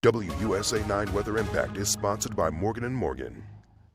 WUSA 9 Weather Impact is sponsored by Morgan & Morgan.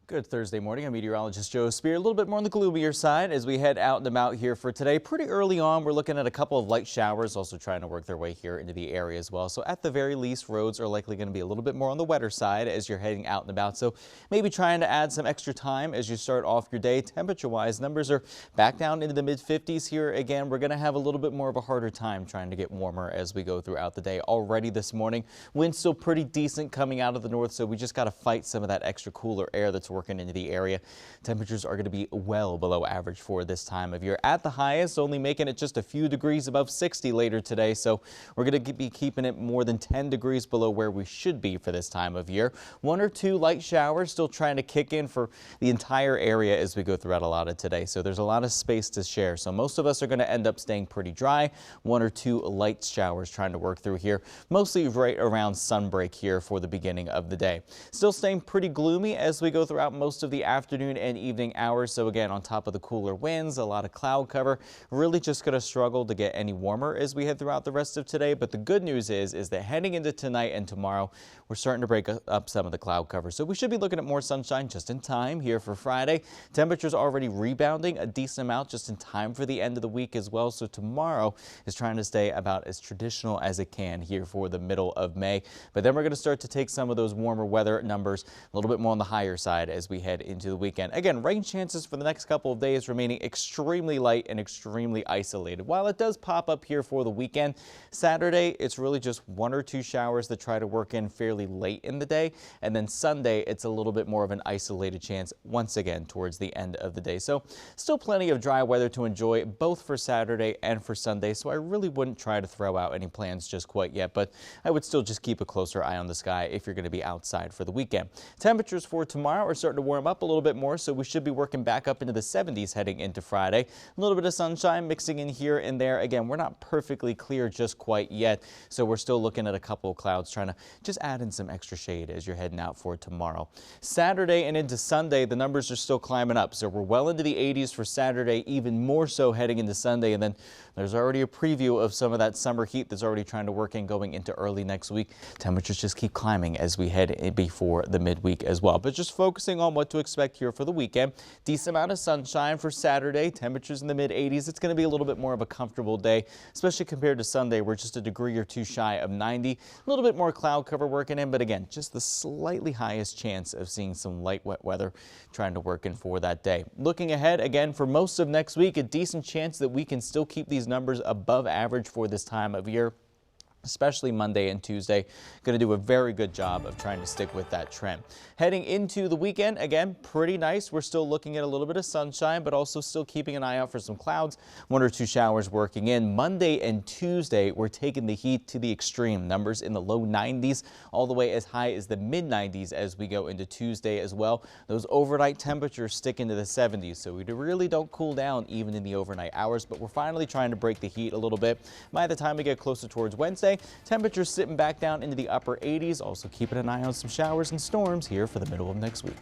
Good Thursday morning. I'm meteorologist Joe Spear. A little bit more on the gloomier side as we head out and about here for today. Pretty early on, we're looking at a couple of light showers also trying to work their way here into the area as well. So at the very least, roads are likely going to be a little bit more on the wetter side as you're heading out and about. So maybe trying to add some extra time as you start off your day. Temperature-wise, numbers are back down into the mid-50s here. Again, we're going to have a little bit more of a harder time trying to get warmer as we go throughout the day. Already this morning, wind's still pretty decent coming out of the north, so we just got to fight some of that extra cooler air that's working into the area. Temperatures are going to be well below average for this time of year. At the highest, only making it just a few degrees above 60 later today, so we're going to be keeping it more than 10 degrees below where we should be for this time of year. One or two light showers still trying to kick in for the entire area as we go throughout a lot of today, so there's a lot of space to share. So most of us are going to end up staying pretty dry. One or two light showers trying to work through here, mostly right around sunbreak here for the beginning of the day. Still staying pretty gloomy as we go throughout most of the afternoon and evening hours. So again, on top of the cooler winds, a lot of cloud cover, really just going to struggle to get any warmer as we head throughout the rest of today. But the good news is that heading into tonight and tomorrow, we're starting to break up some of the cloud cover. So we should be looking at more sunshine just in time here for Friday. Temperatures already rebounding a decent amount just in time for the end of the week as well. So tomorrow is trying to stay about as traditional as it can here for the middle of May. But then we're going to start to take some of those warmer weather numbers a little bit more on the higher side as we head into the weekend. Again, rain chances for the next couple of days remaining extremely light and extremely isolated. While it does pop up here for the weekend, Saturday, it's really just one or two showers that try to work in fairly late in the day. And then Sunday, it's a little bit more of an isolated chance once again towards the end of the day. So still plenty of dry weather to enjoy both for Saturday and for Sunday. So I really wouldn't try to throw out any plans just quite yet, but I would still just keep a closer eye on the sky if you're going to be outside for the weekend. Temperatures for tomorrow are starting to warm up a little bit more, so we should be working back up into the 70s heading into Friday. A little bit of sunshine mixing in here and there. Again, we're not perfectly clear just quite yet, so we're still looking at a couple of clouds trying to just add in some extra shade as you're heading out for tomorrow. Saturday and into Sunday, the numbers are still climbing up, so we're well into the 80s for Saturday, even more so heading into Sunday, and then there's already a preview of some of that summer heat that's already trying to work in going into early next week. Temperatures just keep climbing as we head in before the midweek as well. But just focusing on what to expect here for the weekend. Decent amount of sunshine for Saturday. Temperatures in the mid 80s. It's going to be a little bit more of a comfortable day, especially compared to Sunday. We're just a degree or two shy of 90. A little bit more cloud cover working in, but again, just the slightly highest chance of seeing some light wet weather trying to work in for that day. Looking ahead again for most of next week, a decent chance that we can still keep these numbers above average for this time of year, especially Monday and Tuesday. Going to do a very good job of trying to stick with that trend. Heading into the weekend, again, pretty nice. We're still looking at a little bit of sunshine, but also still keeping an eye out for some clouds. One or two showers working in. Monday and Tuesday, we're taking the heat to the extreme. Numbers in the low 90s, all the way as high as the mid 90s as we go into Tuesday as well. Those overnight temperatures stick into the 70s, so we really don't cool down even in the overnight hours, but we're finally trying to break the heat a little bit. By the time we get closer towards Wednesday, temperatures sitting back down into the upper 80s, also keeping an eye on some showers and storms here for the middle of next week.